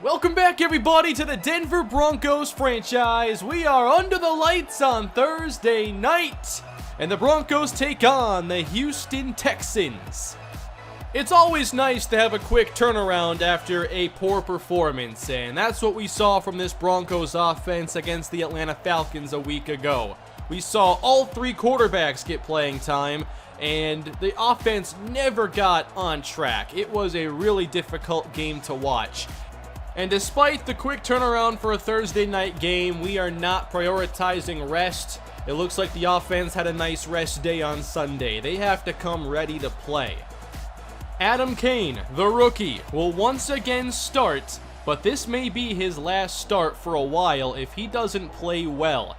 Welcome back, everybody, to the Denver Broncos franchise. We are under the lights on Thursday night, and the Broncos take on the Houston Texans. It's always nice to have a quick turnaround after a poor performance, and that's what we saw from this Broncos offense against the Atlanta Falcons a week ago. We saw all three quarterbacks get playing time, and the offense never got on track. It was a really difficult game to watch. And despite the quick turnaround for a Thursday night game, we are not prioritizing rest. It looks like the offense had a nice rest day on Sunday. They have to come ready to play. Cain, the rookie, will once again start, but this may be his last start for a while if he doesn't play well.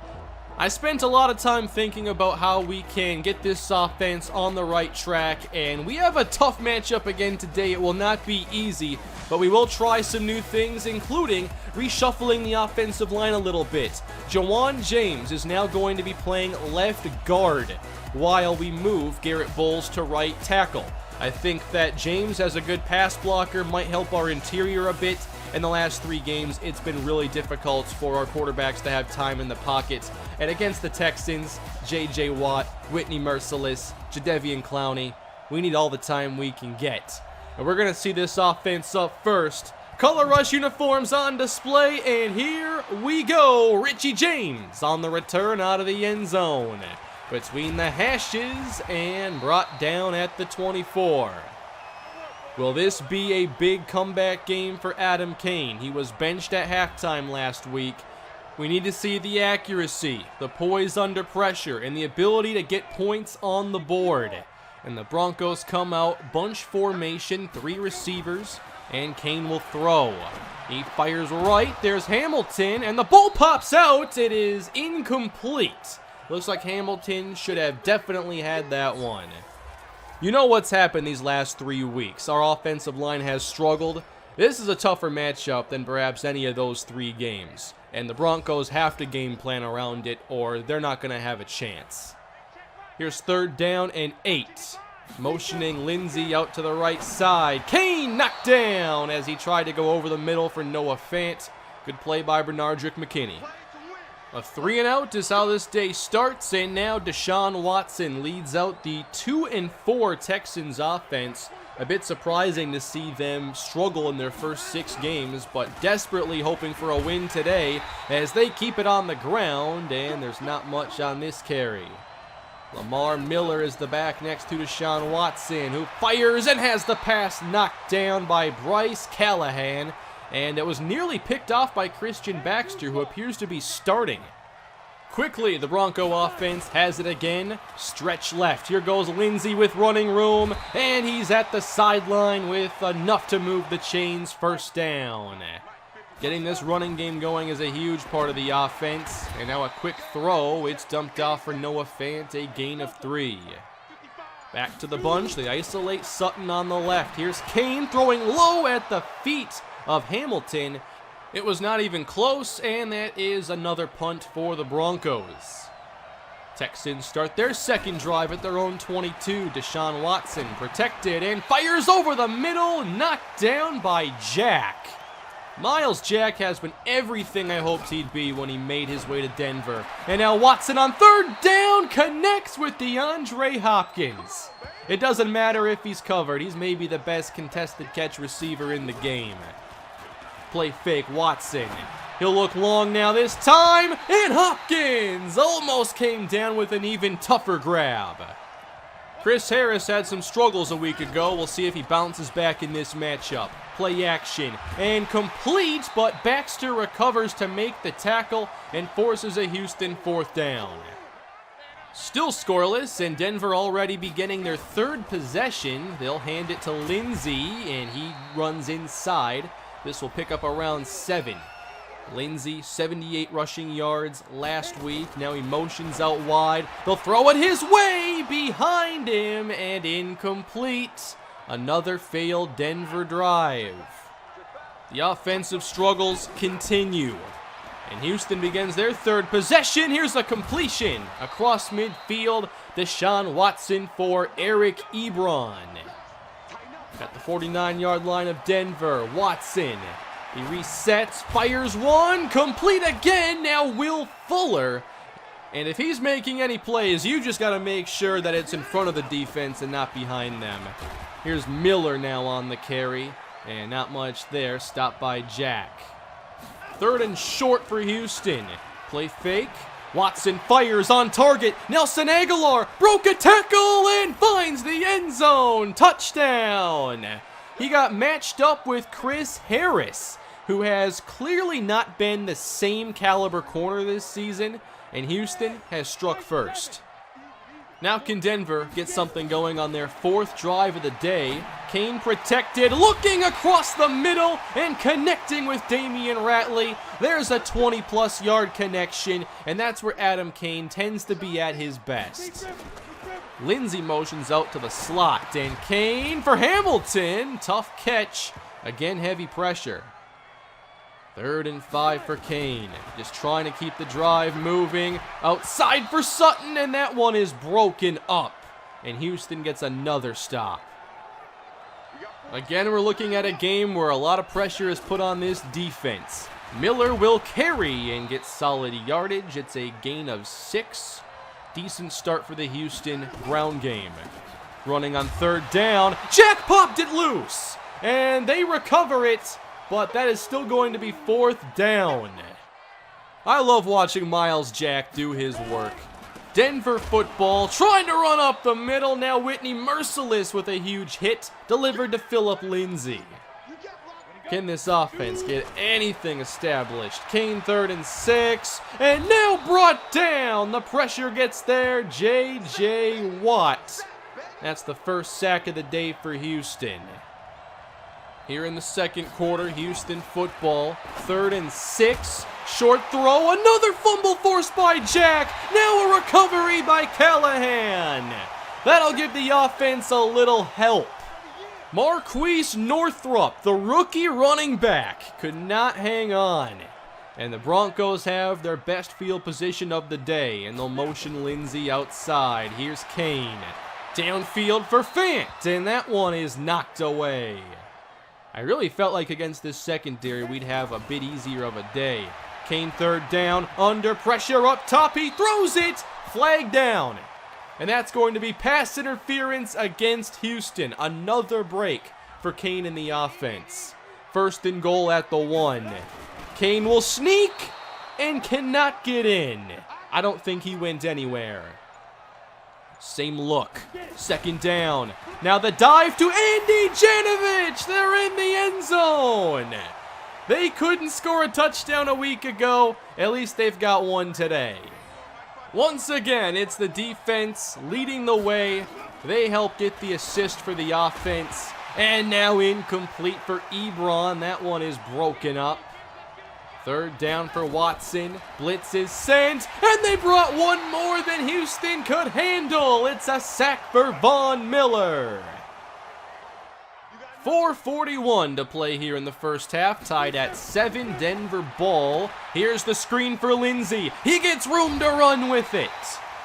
I spent a lot of time thinking about how we can get this offense on the right track, and we have a tough matchup again today. It will not be easy, but we will try some new things, including reshuffling the offensive line a little bit. Jawan James is now going to be playing left guard, while we move Garrett Bowles to right tackle. I think that James, as a good pass blocker, might help our interior a bit. In the last 3 games, it's been really difficult for our quarterbacks to have time in the pocket. And against the Texans, J.J. Watt, Whitney Merciless, Jadeveon Clowney, we need all the time we can get. And we're going to see this offense up first. Color Rush uniforms on display, and here we go. Richie James on the return out of the end zone. Between the hashes and brought down at the 24. Will this be a big comeback game for Cain? He was benched at halftime last week. We need to see the accuracy, the poise under pressure, and the ability to get points on the board. And the Broncos come out, bunch formation, 3 receivers, and Cain will throw. He fires right, there's Hamilton, and the ball pops out. It is incomplete. Looks like Hamilton should have definitely had that one. You know what's happened these last 3 weeks. Our offensive line has struggled. This is a tougher matchup than perhaps any of those 3 games. And the Broncos have to game plan around it, or they're not going to have a chance. Here's 3rd down and 8. Motioning Lindsey out to the right side. Cain knocked down as he tried to go over the middle for Noah Fant. Good play by Bernardrick McKinney. A 3-and-out is how this day starts, and now Deshaun Watson leads out the 2-4 Texans offense. A bit surprising to see them struggle in their first 6 games, but desperately hoping for a win today as they keep it on the ground, and there's not much on this carry. Lamar Miller is the back next to Deshaun Watson, who fires and has the pass knocked down by Bryce Callahan. And it was nearly picked off by Christian Baxter, who appears to be starting. Quickly, the Bronco offense has it again. Stretch left. Here goes Lindsey with running room. And he's at the sideline with enough to move the chains. 1st down. Getting this running game going is a huge part of the offense. And now a quick throw. It's dumped off for Noah Fant, a gain of 3. Back to the bunch. They isolate Sutton on the left. Here's Cain throwing low at the feet of Hamilton. It was not even close, and that is another punt for the Broncos. Texans start their 2nd drive at their own 22. Deshaun Watson protected and fires over the middle, knocked down by Jack. Miles Jack has been everything I hoped he'd be when he made his way to Denver. And now Watson on 3rd down connects with DeAndre Hopkins. It doesn't matter if he's covered. He's maybe the best contested catch receiver in the game. Play fake, Watson. He'll look long now this time, and Hopkins almost came down with an even tougher grab. Chris Harris had some struggles a week ago. We'll see if he bounces back in this matchup. Play action, and complete, but Baxter recovers to make the tackle and forces a Houston 4th down. Still scoreless, and Denver already beginning their 3rd possession. They'll hand it to Lindsey, and he runs inside. This will pick up around 7. Lindsey, 78 rushing yards last week. Now he motions out wide. They'll throw it his way behind him, and incomplete. Another failed Denver drive. The offensive struggles continue. And Houston begins their 3rd possession. Here's a completion across midfield. Deshaun Watson for Eric Ebron. At the 49-yard line of Denver, Watson He resets, fires one, complete again. Now Will Fuller. And if he's making any plays, you just got to make sure that it's in front of the defense and not behind them. Here's Miller now on the carry. And not much there. Stopped by Jack. 3rd and short for Houston. Play fake. Watson fires on target. Nelson Aguilar broke a tackle and finds the end zone. Touchdown. He got matched up with Chris Harris, who has clearly not been the same caliber corner this season, and Houston has struck first. Now can Denver get something going on their 4th drive of the day? Cain protected, looking across the middle and connecting with Damian Ratley. There's a 20-plus yard connection, and that's where Adam Cain tends to be at his best. Lindsey motions out to the slot, and Cain for Hamilton. Tough catch. Again, heavy pressure. 3rd and 5 for Cain. Just trying to keep the drive moving. Outside for Sutton, and that one is broken up. And Houston gets another stop. Again, we're looking at a game where a lot of pressure is put on this defense. Miller will carry and get solid yardage. It's a gain of 6. Decent start for the Houston ground game. Running on 3rd down. Jack popped it loose. And they recover it. But that is still going to be 4th down. I love watching Miles Jack do his work. Denver football, trying to run up the middle. Now Whitney merciless with a huge hit, delivered to Phillip Lindsay. Can this offense get anything established? Cain 3rd and 6, and now brought down. The pressure gets there. J.J. Watt. That's the 1st sack of the day for Houston. Here in the 2nd quarter, Houston football, 3rd and 6, short throw, another fumble forced by Jack, now a recovery by Callahan. That'll give the offense a little help. Marquise Northrup, the rookie running back, could not hang on. And the Broncos have their best field position of the day, and they'll motion Lindsey outside. Here's Cain. Downfield for Fant, and that one is knocked away. I really felt like against this secondary we'd have a bit easier of a day. Cain 3rd down, under pressure up top, he throws it, flag down. And that's going to be pass interference against Houston. Another break for Cain in the offense. 1st and goal at the 1. Cain will sneak and cannot get in. I don't think he went anywhere. Same look. 2nd down. Now the dive to Andy Janovich. They're in the end zone. They couldn't score a touchdown a week ago. At least they've got one today. Once again, it's the defense leading the way. They help get the assist for the offense. And now incomplete for Ebron. That one is broken up. 3rd down for Watson. Blitz is sent, and they brought one more than Houston could handle. It's a sack for Von Miller. 4:41 to play here in the 1st half, tied at 7, Denver ball. Here's the screen for Lindsey. He gets room to run with it.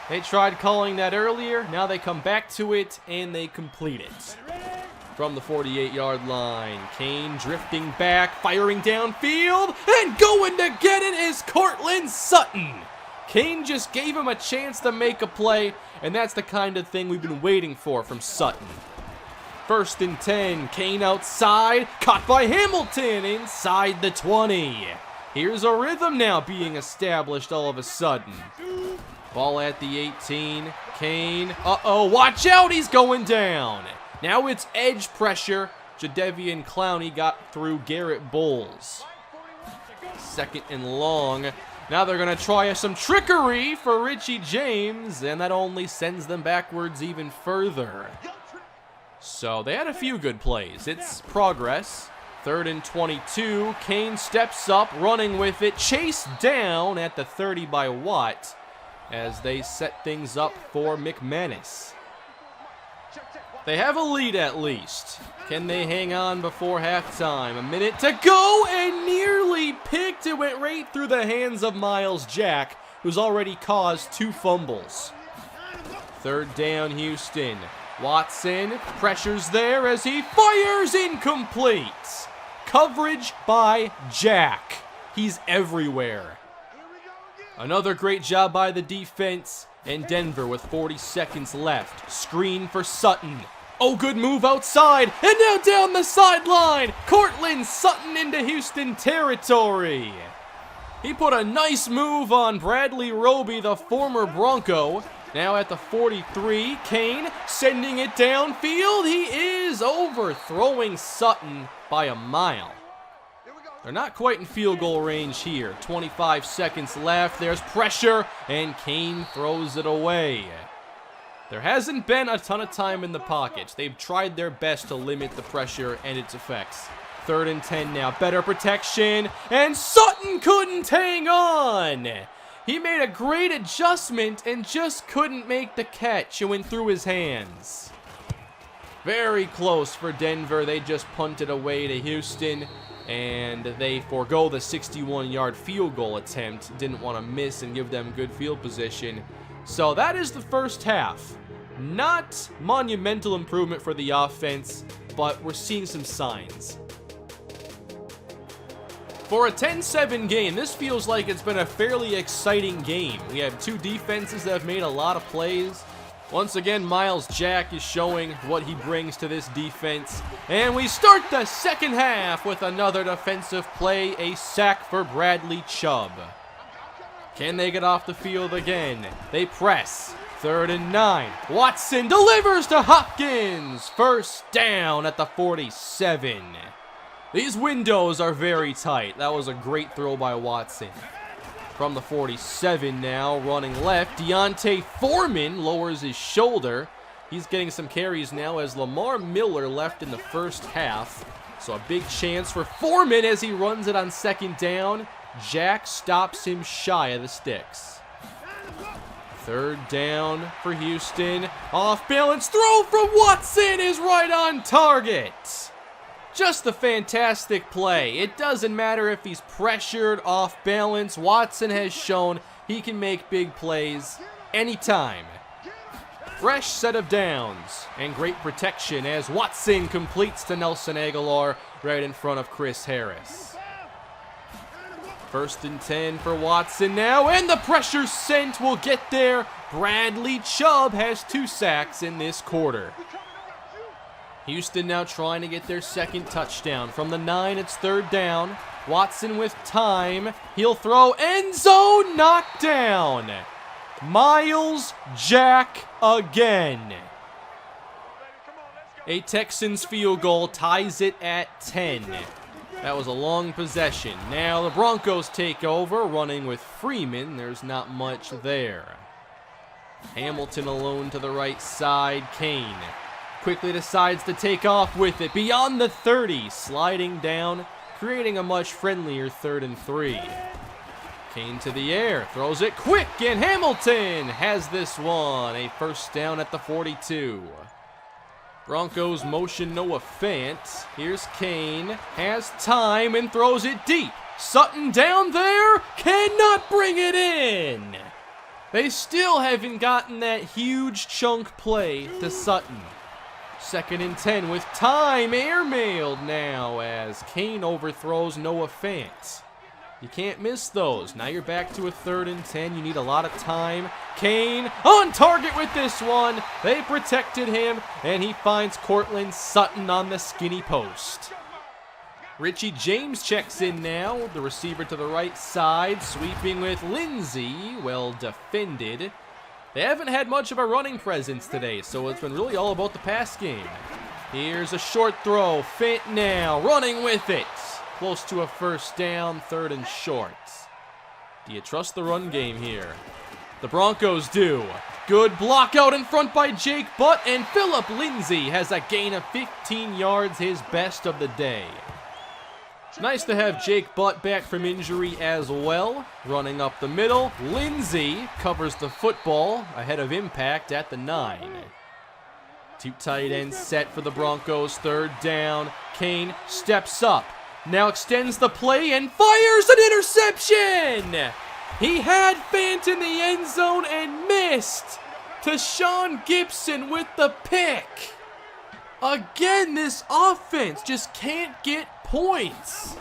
They tried calling that earlier. Now they come back to it, and they complete it. From the 48-yard line, Cain drifting back, firing downfield, and going to get it is Cortland Sutton. Cain just gave him a chance to make a play, and that's the kind of thing we've been waiting for from Sutton. 1st and 10, Cain outside, caught by Hamilton inside the 20. Here's a rhythm now being established all of a sudden. Ball at the 18, Cain, watch out, he's going down. Now it's edge pressure. Jadeveon Clowney got through Garrett Bowles. 2nd and long. Now they're going to try some trickery for Richie James, and that only sends them backwards even further. So they had a few good plays. It's progress. 3rd and 22. Cain steps up, running with it. Chased down at the 30 by Watt as they set things up for McManus. They have a lead at least. Can they hang on before halftime? A minute to go, and nearly picked. It went right through the hands of Miles Jack, who's already caused 2 fumbles. 3rd down, Houston. Watson pressures there as he fires incomplete. coverage by Jack. He's everywhere. Another great job by the defense, and Denver with 40 seconds left. Screen for Sutton. Oh, good move outside, and now down the sideline. Cortland Sutton into Houston territory. He put a nice move on Bradley Roby, the former Bronco. Now at the 43, Cain sending it downfield. He is overthrowing Sutton by a mile. They're not quite in field goal range here. 25 seconds left. There's pressure, and Cain throws it away. There hasn't been a ton of time in the pocket. They've tried their best to limit the pressure and its effects. 3rd and 10 now. Better protection, and Sutton couldn't hang on. He made a great adjustment and just couldn't make the catch. It went through his hands. Very close for Denver. They just punted away to Houston, and they forego the 61-yard field goal attempt. Didn't want to miss and give them good field position. So that is the first half. Not monumental improvement for the offense, but we're seeing some signs. For a 10-7 game, this feels like it's been a fairly exciting game. We have two defenses that have made a lot of plays. Once again, Miles Jack is showing what he brings to this defense. And we start the second half with another defensive play, a sack for Bradley Chubb. Can they get off the field again? They press. 3rd and 9. Watson delivers to Hopkins. First down at the 47. These windows are very tight. That was a great throw by Watson. From the 47 now, running left, Deontay Foreman lowers his shoulder. He's getting some carries now as Lamar Miller left in the first half. So a big chance for Foreman as he runs it on 2nd down. Jack stops him shy of the sticks. 3rd down for Houston. Off balance throw from Watson is right on target. Just a fantastic play. It doesn't matter if he's pressured, off balance. Watson has shown he can make big plays anytime. Fresh set of downs and great protection as Watson completes to Nelson Aguilar right in front of Chris Harris. 1st and 10 for Watson now, and the pressure sent will get there. Bradley Chubb has 2 sacks in this quarter. Houston now trying to get their 2nd touchdown. From the 9, it's 3rd down. Watson with time. He'll throw, end zone, knockdown. Miles Jack again. A Texans field goal ties it at 10. That was a long possession. Now the Broncos take over, running with Freeman. There's not much there. Hamilton alone to the right side. Cain quickly decides to take off with it beyond the 30, sliding down, creating a much friendlier 3rd and 3. Cain to the air, throws it quick, and Hamilton has this one, a first down at the 42. Broncos motion Noah Fant. Here's Cain, has time and throws it deep. Sutton down there, cannot bring it in. They still haven't gotten that huge chunk play to Sutton. 2nd and 10 with time, airmailed now as Cain overthrows Noah Fant. You can't miss those. Now you're back to a 3rd and 10. You need a lot of time. Cain on target with this one. They protected him, and he finds Cortland Sutton on the skinny post. Richie James checks in now. The receiver to the right side, sweeping with Lindsey. Well defended. They haven't had much of a running presence today, so it's been really all about the pass game. Here's a short throw. Fant now, running with it. Close to a first down, 3rd and short. Do you trust the run game here? The Broncos do. Good block out in front by Jake Butt, and Phillip Lindsay has a gain of 15 yards, his best of the day. Nice to have Jake Butt back from injury as well. Running up the middle, Lindsay covers the football ahead of impact at the 9. 2 tight ends set for the Broncos, 3rd down. Cain steps up, now extends the play and fires an interception! He had Fant in the end zone and missed. To Sean Gibson with the pick. Again, this offense just can't get points.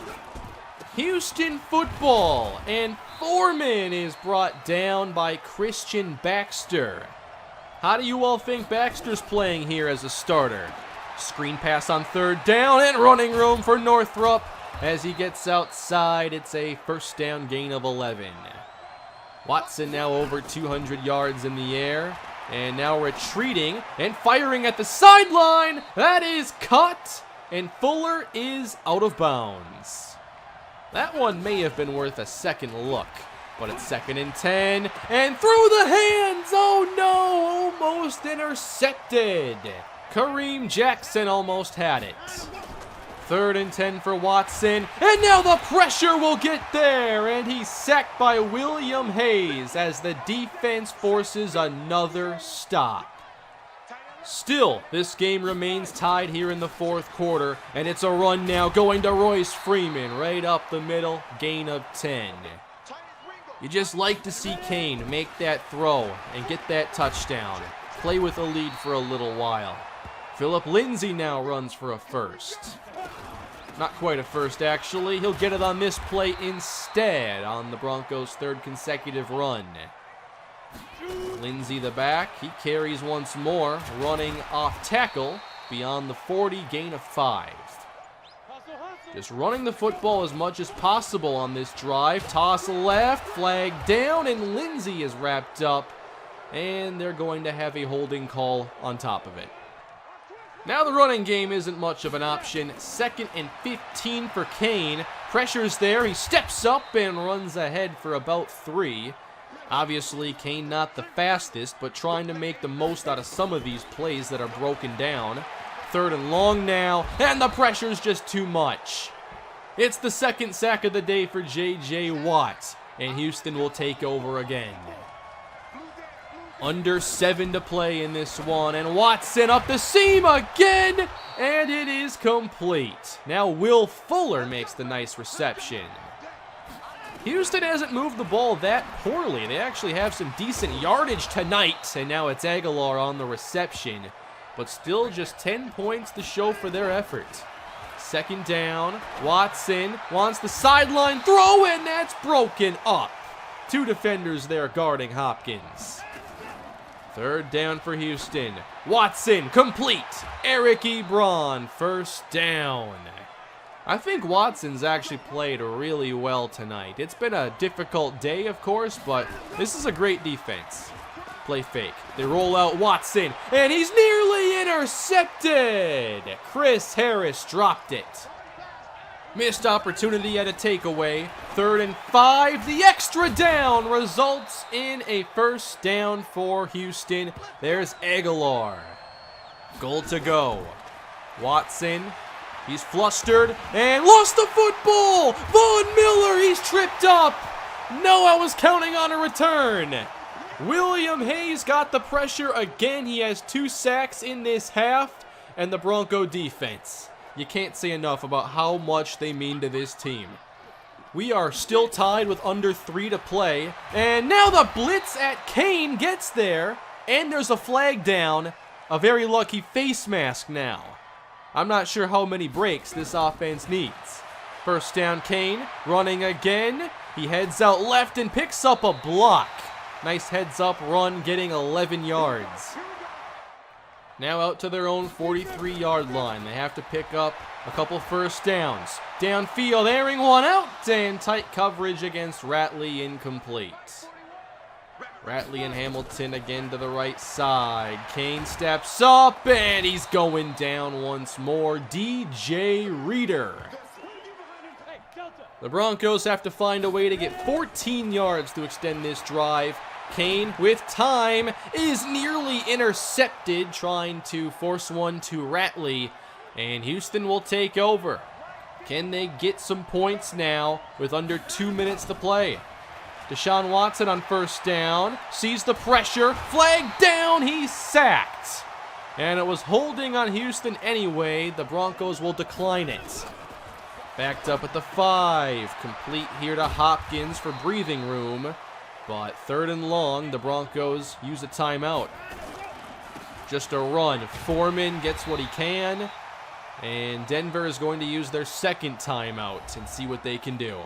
Houston football, and Foreman is brought down by Christian Baxter. How do you all think Baxter's playing here as a starter? Screen pass on third down and running room for Northrup. As he gets outside, it's a first down gain of 11. Watson now over 200 yards in the air, and now retreating and firing at the sideline. That is cut, and Fuller is out of bounds. That one may have been worth a second look, but it's 2nd and 10, and through the hands, oh no, almost intercepted. Kareem Jackson almost had it. 3rd and 10 for Watson, and now the pressure will get there, and he's sacked by William Hayes as the defense forces another stop. Still, this game remains tied here in the 4th quarter, and it's a run now going to Royce Freeman right up the middle, gain of 10. You just like to see Cain make that throw and get that touchdown. Play with a lead for a little while. Philip Lindsay now runs for a first. Not quite a first, actually. He'll get it on this play instead on the Broncos' 3rd consecutive run. Lindsay the back, he carries once more, running off tackle beyond the 40, gain of 5. Just running the football as much as possible on this drive. Toss left, flag down, and Lindsay is wrapped up, and they're going to have a holding call on top of it. Now the running game isn't much of an option. 2nd and 15 for Cain. Pressure's there, he steps up and runs ahead for about 3. Obviously, Cain not the fastest, but trying to make the most out of some of these plays that are broken down. 3rd and long now, and the pressure's just too much. It's the 2nd sack of the day for J.J. Watt, and Houston will take over again. Under 7 to play in this one, and Watson up the seam again, and it is complete. Now Will Fuller makes the nice reception. Houston hasn't moved the ball that poorly. They actually have some decent yardage tonight, and now it's Aguilar on the reception. But still just 10 points to show for their effort. 2nd down, Watson wants the sideline throw, and that's broken up. 2 defenders there guarding Hopkins. 3rd down for Houston. Watson complete. Eric Ebron, 1st down. I think Watson's actually played really well tonight. It's been a difficult day, of course, but this is a great defense. Play fake. They roll out Watson, and he's nearly intercepted. Chris Harris dropped it. Missed opportunity at a takeaway. 3rd and 5. The extra down results in a first down for Houston. There's Aguilar. Goal to go. Watson. He's flustered and lost the football. Von Miller, he's tripped up. No, I was counting on a return. William Hayes got the pressure again. He has 2 sacks in this half, and the Bronco defense. You can't say enough about how much they mean to this team. We are still tied with under 3 to play, and now the blitz at Cain gets there, and there's a flag down. A very lucky face mask now. I'm not sure how many breaks this offense needs. 1st down, Cain, running again. He heads out left and picks up a block. Nice heads-up run, getting 11 yards. Now out to their own 43-yard line. They have to pick up a couple first downs. Downfield, airing one out, and tight coverage against Ratley, incomplete. Ratley and Hamilton again to the right side. Cain steps up, and he's going down once more. DJ Reader. The Broncos have to find a way to get 14 yards to extend this drive. Cain, with time, is nearly intercepted, trying to force one to Ratley, and Houston will take over. Can they get some points now with under 2 minutes to play? Deshaun Watson on 1st down, sees the pressure, flag down, he's sacked. And it was holding on Houston anyway. The Broncos will decline it. Backed up at the 5, complete here to Hopkins for breathing room. But 3rd and long, the Broncos use a timeout. Just a run. Foreman gets what he can. And Denver is going to use their second timeout and see what they can do.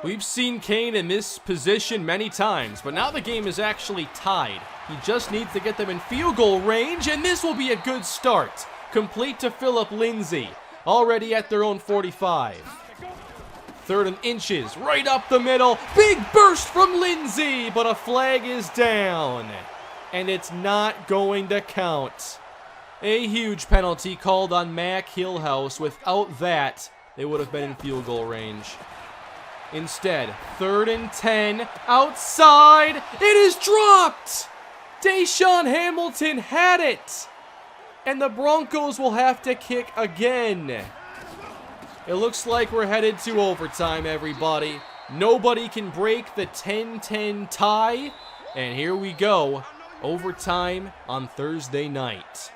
We've seen Cain in this position many times, but now the game is actually tied. He just needs to get them in field goal range, and this will be a good start. Complete to Phillip Lindsay, already at their own 45. 3rd and inches, right up the middle. Big burst from Lindsay, but a flag is down. And it's not going to count. A huge penalty called on Mac Hillhouse. Without that, they would have been in field goal range. Instead, 3rd and 10, outside. It is dropped. Deshaun Hamilton had it. And the Broncos will have to kick again. It looks like we're headed to overtime, everybody. Nobody can break the 10-10 tie. And here we go. Overtime on Thursday night.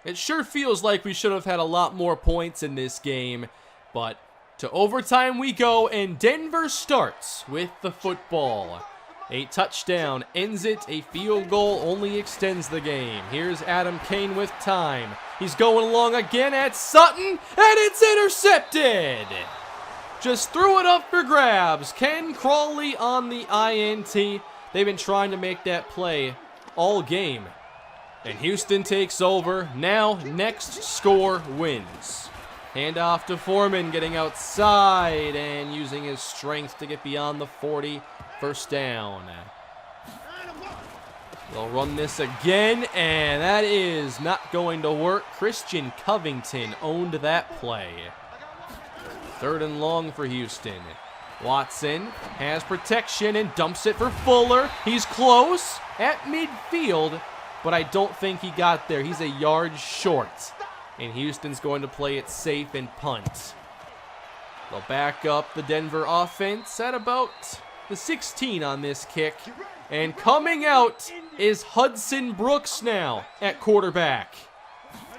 It sure feels like we should have had a lot more points in this game. But to overtime we go, and Denver starts with the football. A touchdown ends it. A field goal only extends the game. Here's Adam Cain with time. He's going along again at Sutton, and it's intercepted. Just threw it up for grabs. Ken Crawley on the INT. They've been trying to make that play all game. And Houston takes over. Now, next score wins. Handoff to Foreman, getting outside and using his strength to get beyond the 40. First down. They'll run this again, and that is not going to work. Christian Covington owned that play. 3rd and long for Houston. Watson has protection and dumps it for Fuller. He's close at midfield, but I don't think he got there. He's a yard short, and Houston's going to play it safe and punt. They'll back up the Denver offense at about the 16 on this kick. And coming out is Hudson Brooks now at quarterback.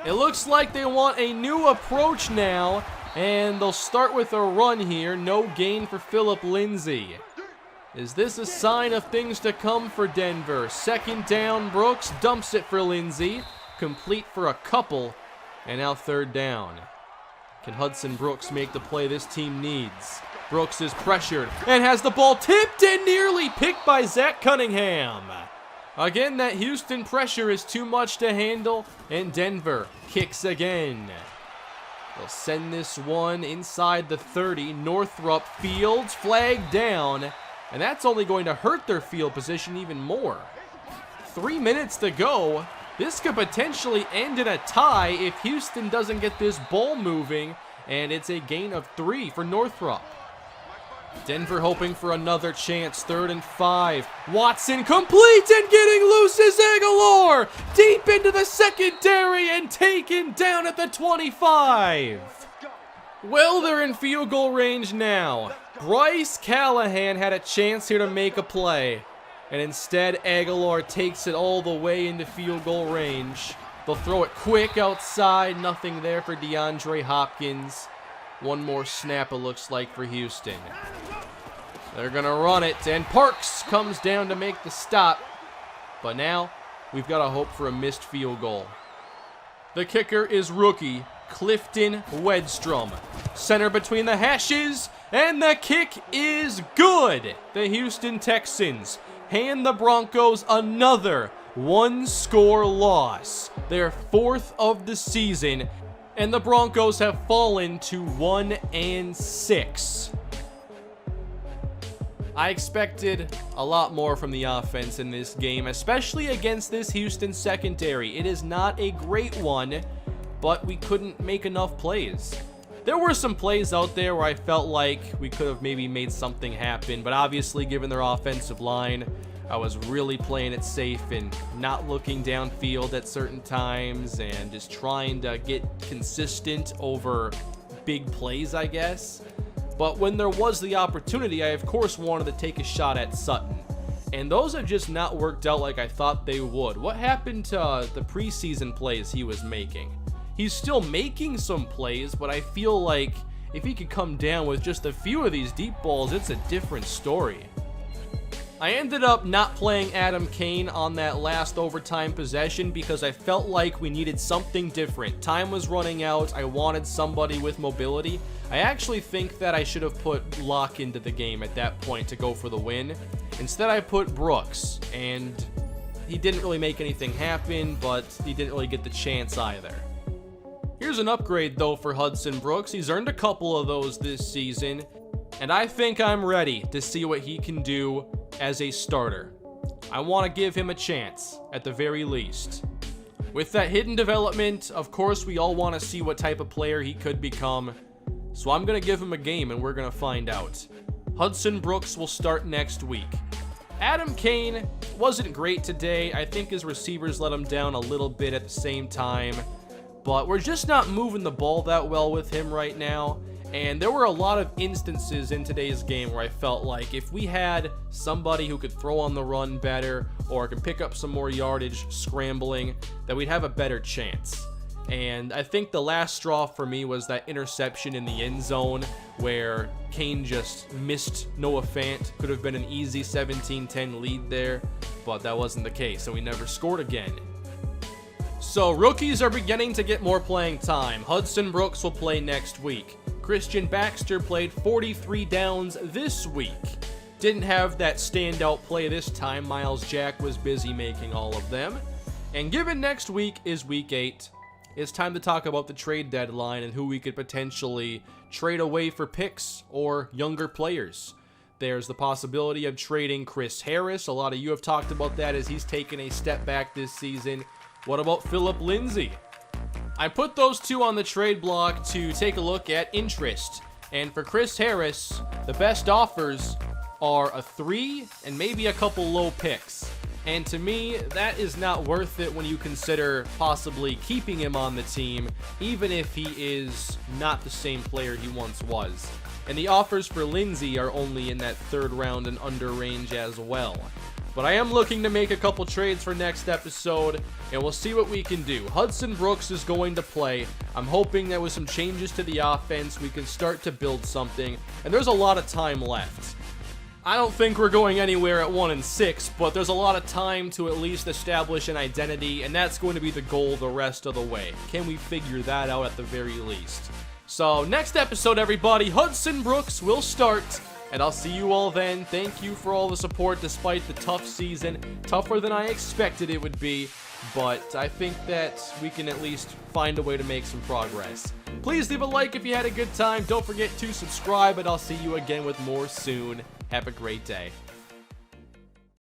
It looks like they want a new approach now, and they'll start with a run here. No gain for Phillip Lindsay. Is this a sign of things to come for Denver? 2nd down, Brooks dumps it for Lindsay. Complete for a couple, and now 3rd down. Can Hudson Brooks make the play this team needs? Brooks is pressured and has the ball tipped and nearly picked by Zach Cunningham. Again, that Houston pressure is too much to handle, and Denver kicks again. They'll send this one inside the 30. Northrop Fields flagged down, and that's only going to hurt their field position even more. 3 minutes to go. This could potentially end in a tie if Houston doesn't get this ball moving, and it's a gain of 3 for Northrop. Denver hoping for another chance. 3rd and 5. Watson complete and getting loose is Aguilar. Deep into the secondary and taken down at the 25. Well, they're in field goal range now. Bryce Callahan had a chance here to make a play, and instead Aguilar takes it all the way into field goal range. They'll throw it quick outside. Nothing there for DeAndre Hopkins. One more snap, it looks like, for Houston. They're going to run it, and Parks comes down to make the stop. But now, we've got to hope for a missed field goal. The kicker is rookie Clifton Wedstrom. Center between the hashes, and the kick is good. The Houston Texans hand the Broncos another one-score loss. Their 4th of the season, and the Broncos have fallen to 1-6. I expected a lot more from the offense in this game, especially against this Houston secondary. It is not a great one, but we couldn't make enough plays. There were some plays out there where I felt like we could have maybe made something happen, but obviously given their offensive line, I was really playing it safe and not looking downfield at certain times and just trying to get consistent over big plays, I guess. But when there was the opportunity, I of course wanted to take a shot at Sutton. And those have just not worked out like I thought they would. What happened to the preseason plays he was making? He's still making some plays, but I feel like if he could come down with just a few of these deep balls, it's a different story. I ended up not playing Adam Cain on that last overtime possession because I felt like we needed something different. Time was running out. I wanted somebody with mobility. I actually think that I should have put Locke into the game at that point to go for the win. Instead, I put Brooks, and he didn't really make anything happen, but he didn't really get the chance either. Here's an upgrade, though, for Hudson Brooks. He's earned a couple of those this season, and I think I'm ready to see what he can do as a starter. I want to give him a chance, at the very least. With that hidden development, of course, we all want to see what type of player he could become, so I'm going to give him a game, and we're going to find out. Hudson Brooks will start next week. Adam Cain wasn't great today. I think his receivers let him down a little bit at the same time, but we're just not moving the ball that well with him right now. And there were a lot of instances in today's game where I felt like if we had somebody who could throw on the run better or can pick up some more yardage scrambling, that we'd have a better chance. And I think the last straw for me was that interception in the end zone where Cain just missed Noah Fant. Could have been an easy 17-10 lead there, but that wasn't the case, and we never scored again. So rookies are beginning to get more playing time. Hudson Brooks will play next week. Christian Baxter played 43 downs this week. Didn't have that standout play this time. Miles Jack was busy making all of them. And given next week is week 8, it's time to talk about the trade deadline and who we could potentially trade away for picks or younger players. There's the possibility of trading Chris Harris. A lot of you have talked about that as he's taken a step back this season. What about Phillip Lindsay? I put those two on the trade block to take a look at interest. And for Chris Harris, the best offers are a 3 and maybe a couple low picks. And to me, that is not worth it when you consider possibly keeping him on the team, even if he is not the same player he once was. And the offers for Lindsay are only in that 3rd round and under range as well. But I am looking to make a couple trades for next episode, and we'll see what we can do. Hudson Brooks is going to play. I'm hoping that with some changes to the offense, we can start to build something, and there's a lot of time left. I don't think we're going anywhere at 1-6, but there's a lot of time to at least establish an identity, and that's going to be the goal the rest of the way. Can we figure that out at the very least? So next episode, everybody, Hudson Brooks will start. And I'll see you all then. Thank you for all the support despite the tough season. Tougher than I expected it would be. But I think that we can at least find a way to make some progress. Please leave a like if you had a good time. Don't forget to subscribe, and I'll see you again with more soon. Have a great day.